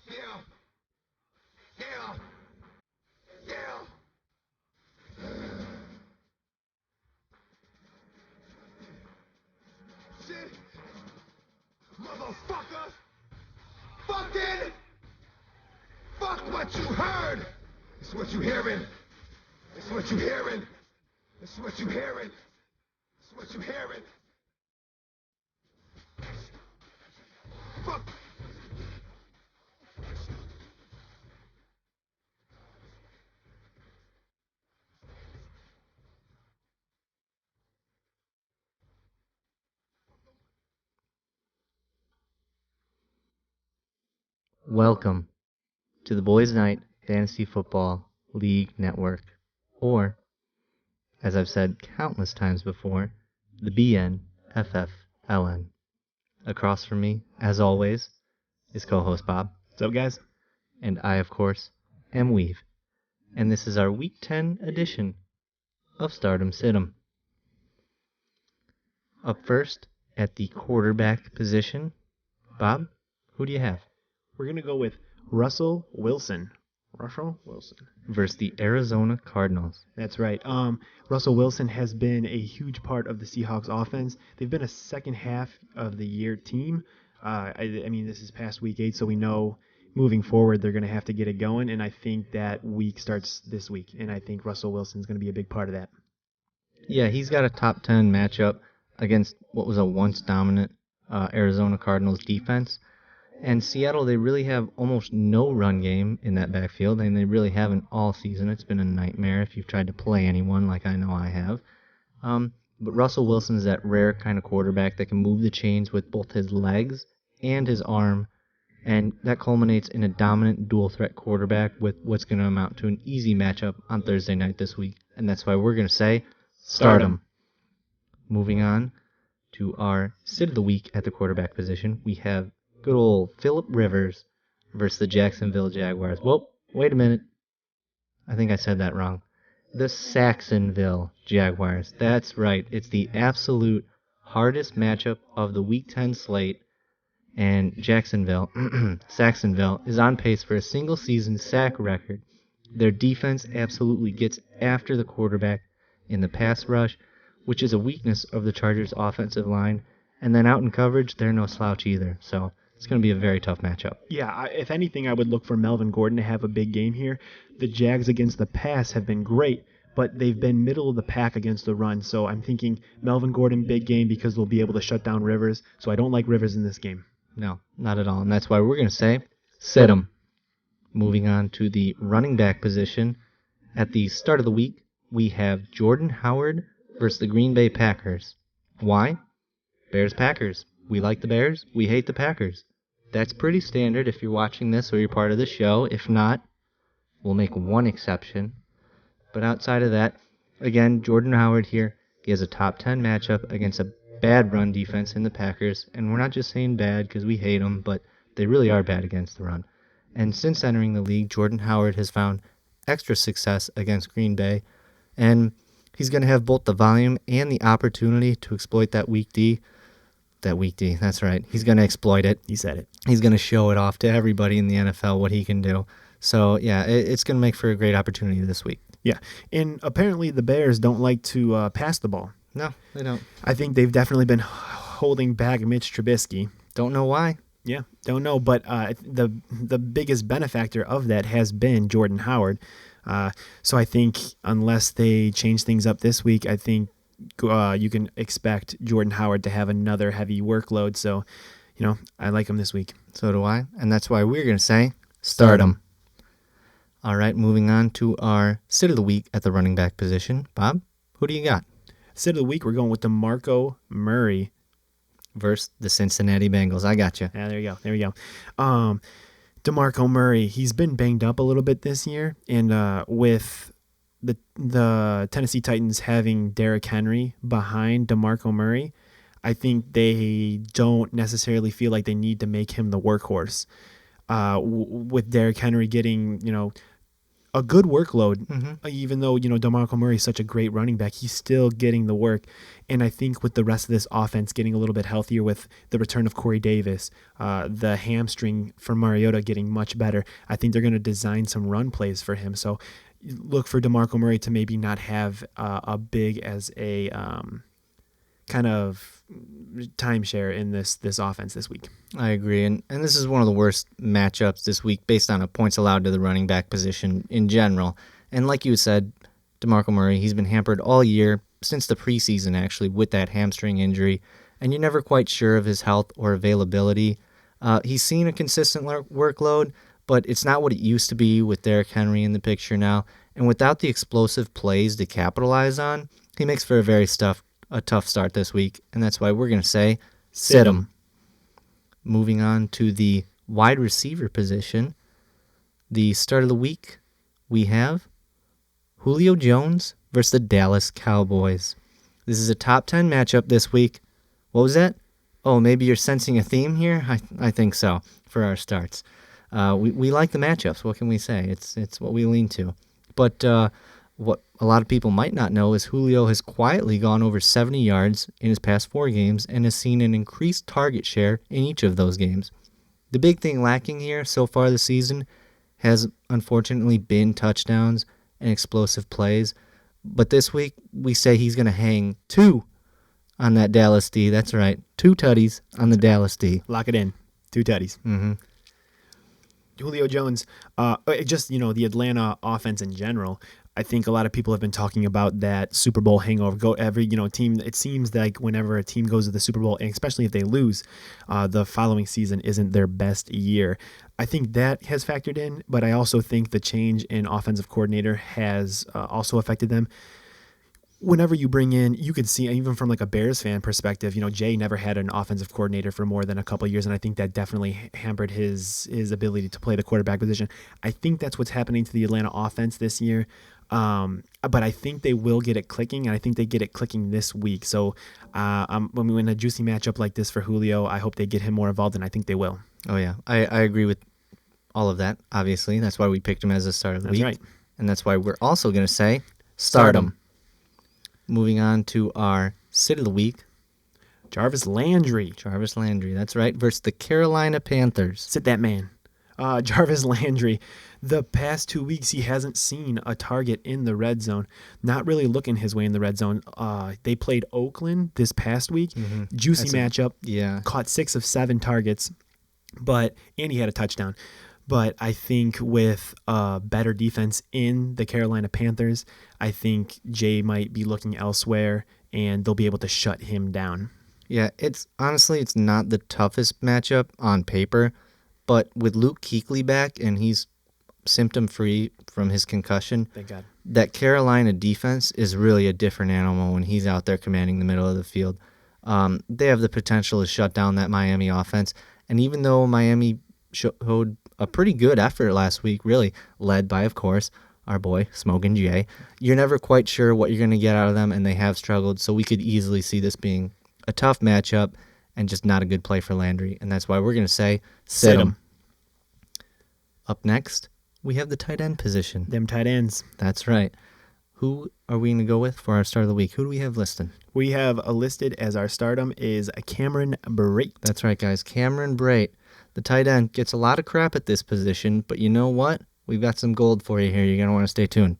Yeah. Yeah. Yeah. Shit. Motherfucker. Fucking. Fuck what you heard. It's what you hearing. It's what you hearing. It's what you hearing. It's what you hearing. Fuck. Welcome to the Boys Night Fantasy Football League Network, or, as I've said countless times before, the BNFFLN. Across from me, as always, is co-host Bob. What's up, guys? And I, of course, am Weave. And this is our Week 10 edition of Stardom Situm. Up first, at the quarterback position, Bob, who do you have? We're going to go with Russell Wilson. Versus the Arizona Cardinals. That's right. Russell Wilson has been a huge part of the Seahawks offense. They've been a second half of the year team. I mean, this is past week 8, so we know moving forward they're going to have to get it going, and I think that week starts this week, and I think Russell Wilson's going to be a big part of that. Yeah, he's got a top 10 matchup against what was a once dominant Arizona Cardinals defense. And Seattle, they really have almost no run game in that backfield, and they really haven't all season. It's been a nightmare if you've tried to play anyone like I know I have. But Russell Wilson's that rare kind of quarterback that can move the chains with both his legs and his arm, and that culminates in a dominant dual-threat quarterback with what's going to amount to an easy matchup on Thursday night this week. And that's why we're going to say, start him. Moving on to our sit of the week at the quarterback position, we have good old Phillip Rivers versus the Jacksonville Jaguars. Whoa, wait a minute. I think I said that wrong. The Saxonville Jaguars. That's right. It's the absolute hardest matchup of the Week 10 slate. And Jacksonville, Saxonville, is on pace for a single-season sack record. Their defense absolutely gets after the quarterback in the pass rush, which is a weakness of the Chargers' offensive line. And then out in coverage, they're no slouch either. So it's going to be a very tough matchup. Yeah, if anything, I would look for Melvin Gordon to have a big game here. The Jags against the pass have been great, but they've been middle of the pack against the run. So I'm thinking Melvin Gordon, big game because they'll be able to shut down Rivers. So I don't like Rivers in this game. No, not at all. And that's why we're going to say, sit him. Moving on to the running back position. At the start of the week, we have Jordan Howard versus the Green Bay Packers. Why? Bears-Packers. We like the Bears. We hate the Packers. That's pretty standard if you're watching this or you're part of the show. If not, we'll make one exception. But outside of that, again, Jordan Howard here. He has a top 10 matchup against a bad run defense in the Packers. And we're not just saying bad because we hate them, but they really are bad against the run. And since entering the league, Jordan Howard has found extra success against Green Bay. And he's going to have both the volume and the opportunity to exploit that weak D. That weak D, that's right. He's going to exploit it. He said it. He's going to show it off to everybody in the NFL what he can do. So, yeah, it's going to make for a great opportunity this week. Yeah, and apparently the Bears don't like to pass the ball. No, they don't. I think they've definitely been holding back Mitch Trubisky. Don't know why. Yeah, don't know, but the biggest benefactor of that has been Jordan Howard. So I think unless they change things up this week, I think you can expect Jordan Howard to have another heavy workload. So, I like him this week. So do I, and that's why we're going to say, start him. All right, moving on to our sit of the week at the running back position. Bob, who do you got? Sit of the week, we're going with DeMarco Murray versus the Cincinnati Bengals. I got you. Yeah, there you go. DeMarco Murray, he's been banged up a little bit this year, and with the Tennessee Titans having Derrick Henry behind DeMarco Murray, I think they don't necessarily feel like they need to make him the workhorse. With Derrick Henry getting, a good workload. Mm-hmm. Even though, DeMarco Murray is such a great running back, he's still getting the work. And I think with the rest of this offense getting a little bit healthier with the return of Corey Davis, the hamstring for Mariota getting much better, I think they're going to design some run plays for him. So look for DeMarco Murray to maybe not have a big as a kind of timeshare in this offense this week. I agree, and this is one of the worst matchups this week based on points allowed to the running back position in general. And like you said, DeMarco Murray, he's been hampered all year, since the preseason actually, with that hamstring injury, and you're never quite sure of his health or availability. He's seen a consistent workload, but it's not what it used to be with Derrick Henry in the picture now, and without the explosive plays to capitalize on, he makes for a tough start this week, and that's why we're going to say sit him. Moving on to the wide receiver position, the start of the week, we have Julio Jones versus the Dallas Cowboys. This is a top 10 matchup this week. What was that? Oh, maybe you're sensing a theme here? I think so for our starts. We like the matchups. What can we say? It's what we lean to. But what a lot of people might not know is Julio has quietly gone over 70 yards in his past 4 games and has seen an increased target share in each of those games. The big thing lacking here so far this season has unfortunately been touchdowns and explosive plays. But this week, we say he's going to hang 2 on that Dallas D. That's right, 2 tutties on the Dallas D. Lock it in. 2 tutties. Mm-hmm. Julio Jones, just, the Atlanta offense in general, I think a lot of people have been talking about that Super Bowl hangover. Every team, it seems like whenever a team goes to the Super Bowl, and especially if they lose, the following season isn't their best year. I think that has factored in, but I also think the change in offensive coordinator has also affected them. Whenever you bring in, you could see, even from like a Bears fan perspective, Jay never had an offensive coordinator for more than a couple of years, and I think that definitely hampered his ability to play the quarterback position. I think that's what's happening to the Atlanta offense this year. But I think they will get it clicking, and I think they get it clicking this week. So when we win a juicy matchup like this for Julio, I hope they get him more involved, and I think they will. Oh, yeah. I agree with all of that, obviously. That's why we picked him as the start of the week. That's right. And that's why we're also going to say start him. Moving on to our sit of the week. Jarvis Landry. That's right, versus the Carolina Panthers. Sit that man. Jarvis Landry, the past 2 weeks, he hasn't seen a target in the red zone. Not really looking his way in the red zone. They played Oakland this past week. Mm-hmm. Juicy matchup. Yeah. Caught 6 of 7 targets, and he had a touchdown. But I think with better defense in the Carolina Panthers, I think Jay might be looking elsewhere, and they'll be able to shut him down. Yeah, it's not the toughest matchup on paper, but with Luke Kuechly back and he's symptom-free from his concussion, thank God, that Carolina defense is really a different animal when he's out there commanding the middle of the field. They have the potential to shut down that Miami offense, and even though Miami showed a pretty good effort last week, really, led by, of course, our boy, Smokin' Jay, you're never quite sure what you're going to get out of them, and they have struggled, so we could easily see this being a tough matchup and just not a good play for Landry, and that's why we're going to say sit him. Up next, we have the tight end position. Them tight ends. That's right. Who are we going to go with for our start of the week? Who do we have listed? We have listed as our stardom is Cameron Brate. That's right, guys. Cameron Brate. The tight end gets a lot of crap at this position, but you know what? We've got some gold for you here. You're going to want to stay tuned.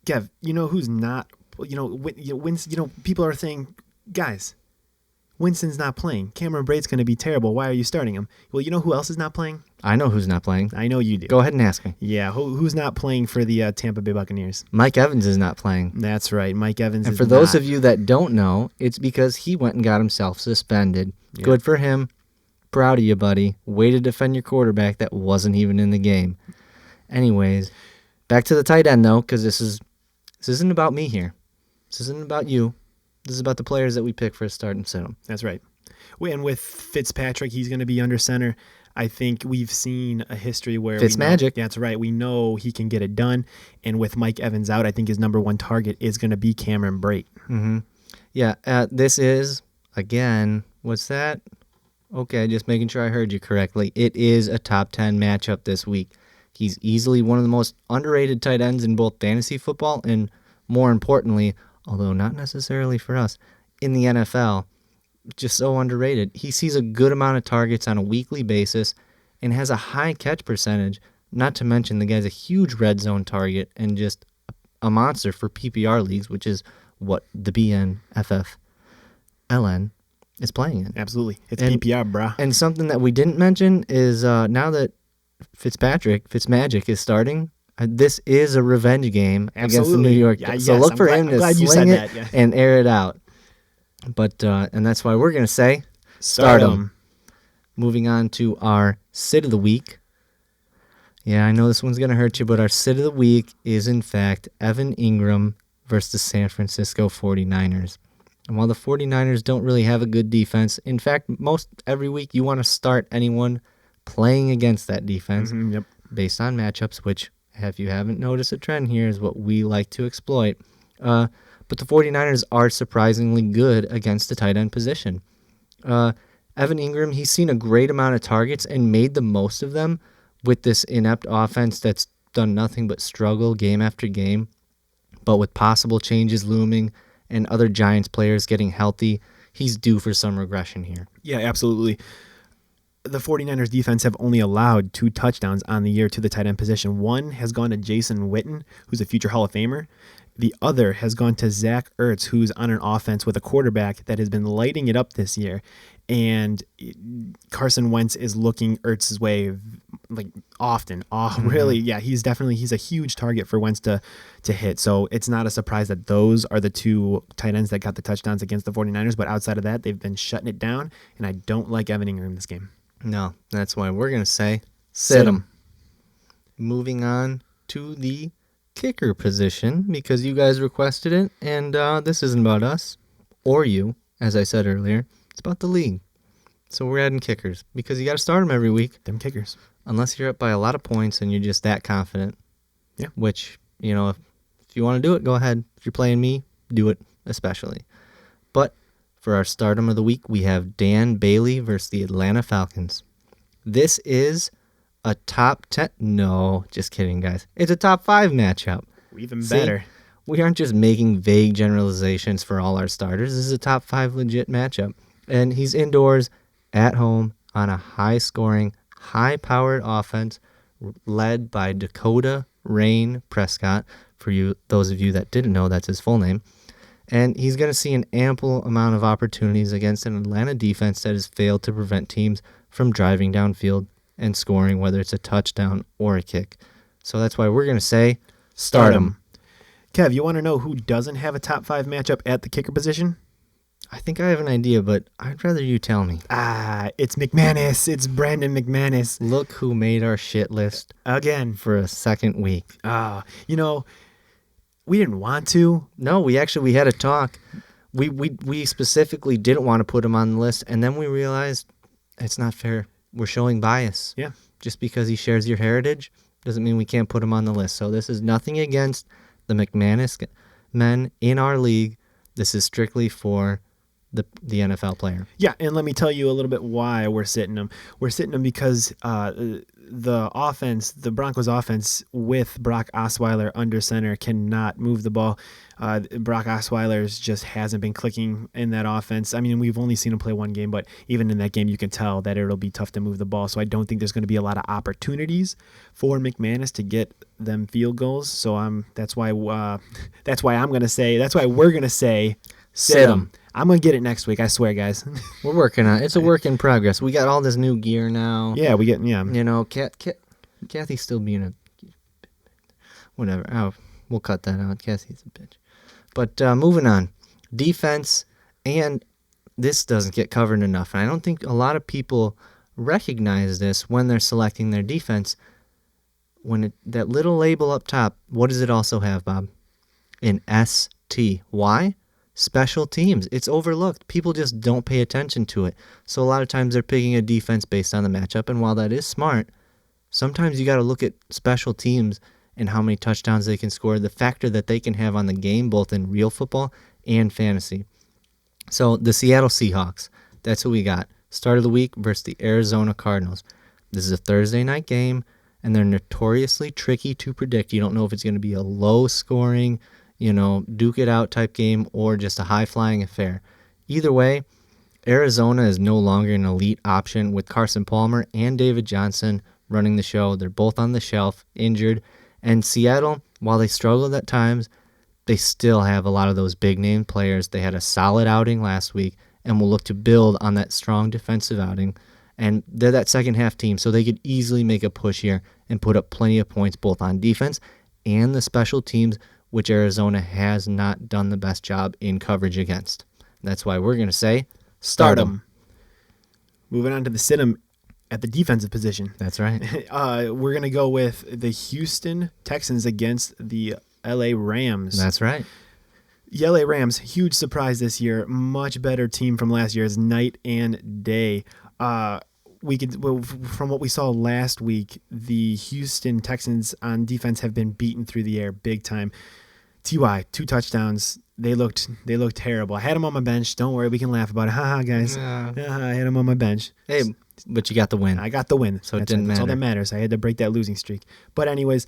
Kev, who's not, people are saying, guys, Winston's not playing. Cameron Brate's going to be terrible. Why are you starting him? Well, you know who else is not playing? I know who's not playing. I know you do. Go ahead and ask me. Yeah, who's not playing for the Tampa Bay Buccaneers? Mike Evans is not playing. That's right. Mike Evans and is for those of you that don't know, it's because he went and got himself suspended. Yeah. Good for him. Proud of you, buddy. Way to defend your quarterback that wasn't even in the game. Anyways, back to the tight end, though, because this isn't about me here. This isn't about you. This is about the players that we pick for a start and sit them. That's right. And with Fitzpatrick, he's going to be under center. I think we've seen a history where Fitzmagic. That's right. We know he can get it done. And with Mike Evans out, I think his number one target is going to be Cameron Brate. Mm-hmm. Yeah, this is, again, what's that? Okay, just making sure I heard you correctly. It is a top 10 matchup this week. He's easily one of the most underrated tight ends in both fantasy football and, more importantly, although not necessarily for us, in the NFL. Just so underrated. He sees a good amount of targets on a weekly basis and has a high catch percentage, not to mention the guy's a huge red zone target and just a monster for PPR leagues, which is what the BNFFLN is playing in. Absolutely. It's And- PPR, brah. And something that we didn't mention is now that Fitzmagic is starting, this is a revenge game against the Absolutely. New York. Yeah, So yes, look I'm for glad- him I'm to glad you sling said it that, yeah. and air it out. But and that's why we're going to say Start 'em. stardom. Moving on to our sit of the week. Yeah, I know this one's going to hurt you, but our sit of the week is, in fact, Evan Ingram versus the San Francisco 49ers. And while the 49ers don't really have a good defense, in fact, most every week you want to start anyone playing against that defense Yep. based on matchups, which, if you haven't noticed a trend here, is what we like to exploit. But the 49ers are surprisingly good against the tight end position. Evan Ingram, he's seen a great amount of targets and made the most of them with this inept offense that's done nothing but struggle game after game. But with possible changes looming and other Giants players getting healthy, he's due for some regression here. Yeah, absolutely. The 49ers defense have only allowed 2 touchdowns on the year to the tight end position. One has gone to Jason Witten, who's a future Hall of Famer. The other has gone to Zach Ertz, who's on an offense with a quarterback that has been lighting it up this year. And Carson Wentz is looking Ertz's way like often. Oh, really? Yeah, he's a huge target for Wentz to hit. So it's not a surprise that those are the 2 tight ends that got the touchdowns against the 49ers. But outside of that, they've been shutting it down. And I don't like Evan Ingram in this game. No, that's why we're going to say Sit sit 'em. him. Moving on to the kicker position, because you guys requested it, and this isn't about us or you, as I said earlier. It's about the league. So we're adding kickers, because you got to start them every week, Them kickers. unless you're up by a lot of points and you're just that confident. Yeah. Which, if you want to do it, go ahead. If you're playing me, do it especially. But for our stardom of the week, we have Dan Bailey versus the Atlanta Falcons. This is a top 10. No, just kidding, guys. It's a top 5 matchup. Even See? better. We aren't just making vague generalizations for all our starters. This is a top 5 legit matchup. And he's indoors, at home, on a high-scoring, high-powered offense led by Dakota Rain Prescott. For you, those of you that didn't know, that's his full name. And he's going to see an ample amount of opportunities against an Atlanta defense that has failed to prevent teams from driving downfield and scoring, whether it's a touchdown or a kick. So that's why we're going to say start him. Kev, you want to know who doesn't have a top 5 matchup at the kicker position? I think I have an idea, but I'd rather you tell me. It's McManus. It's Brandon McManus. Look who made our shit list Again. for a second week. We didn't want to. No, we had a talk. We specifically didn't want to put him on the list, and then we realized it's not fair. We're showing bias. Yeah. Just because he shares your heritage doesn't mean we can't put him on the list. So this is nothing against the McManus men in our league. This is strictly for the NFL player. Yeah, and let me tell you a little bit why we're sitting him. We're sitting him because the Broncos offense with Brock Osweiler under center cannot move the ball. Brock Osweiler just hasn't been clicking in that offense. I mean, we've only seen him play one game, but even in that game, you can tell that it'll be tough to move the ball. So I don't think there's going to be a lot of opportunities for McManus to get them field goals. So that's why we're going to say sit him. I'm going to get it next week. I swear, guys. We're working on it. It's a work in progress. We got all this new gear now. Yeah, we get, yeah. Kathy's still being a... Whatever. Oh, we'll cut that out. Kathy's a bitch. But moving on. Defense, and this doesn't get covered enough. And I don't think a lot of people recognize this when they're selecting their defense. That little label up top, what does it also have, Bob? An ST. Why? Special teams. It's overlooked. People just don't pay attention to it. So a lot of times they're picking a defense based on the matchup, and while that is smart, sometimes you got to look at special teams and how many touchdowns they can score, the factor that they can have on the game, both in real football and fantasy. So the Seattle Seahawks, that's who we got. Start of the week versus the Arizona Cardinals. This is a Thursday night game, and they're notoriously tricky to predict. You don't know if it's going to be a low-scoring, duke it out type game or just a high-flying affair. Either way, Arizona is no longer an elite option with Carson Palmer and David Johnson running the show. They're both on the shelf, injured. And Seattle, while they struggled at times, they still have a lot of those big-name players. They had a solid outing last week and will look to build on that strong defensive outing. And they're that second-half team, so they could easily make a push here and put up plenty of points both on defense and the special teams, which Arizona has not done the best job in coverage against. That's why we're going to say, start 'em. Moving on to the sit 'em at the defensive position. That's right. We're going to go with the Houston Texans against the LA Rams. That's right. The LA Rams, huge surprise this year. Much better team from last year. It's night and day. From what we saw last week, the Houston Texans on defense have been beaten through the air big time. T.Y., 2 touchdowns. They looked terrible. I had them on my bench. Don't worry, we can laugh about it. Ha guys. I had them on my bench. Hey, but you got the win. I got the win. So it didn't matter. That's all that matters. I had to break that losing streak. But anyways,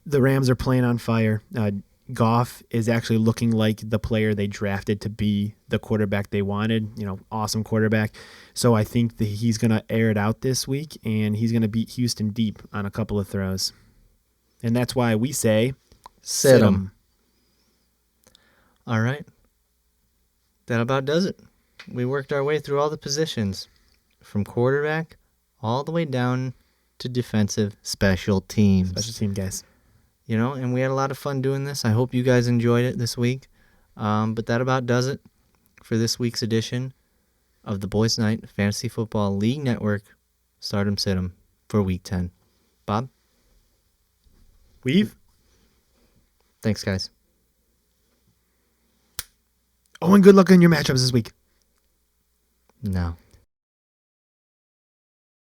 the Rams are playing on fire. Goff is actually looking like the player they drafted to be the quarterback they wanted. Awesome quarterback. So I think that he's going to air it out this week, and he's going to beat Houston deep on a couple of throws. And that's why we say, sit 'em. All right. That about does it. We worked our way through all the positions, from quarterback all the way down to defensive special teams. Special team guys. And we had a lot of fun doing this. I hope you guys enjoyed it this week. But that about does it for this week's edition of the Boys Night Fantasy Football League Network Start 'em, Sit 'em for Week 10. Bob? Weave? Thanks, guys. Oh, and good luck in your matchups this week. No.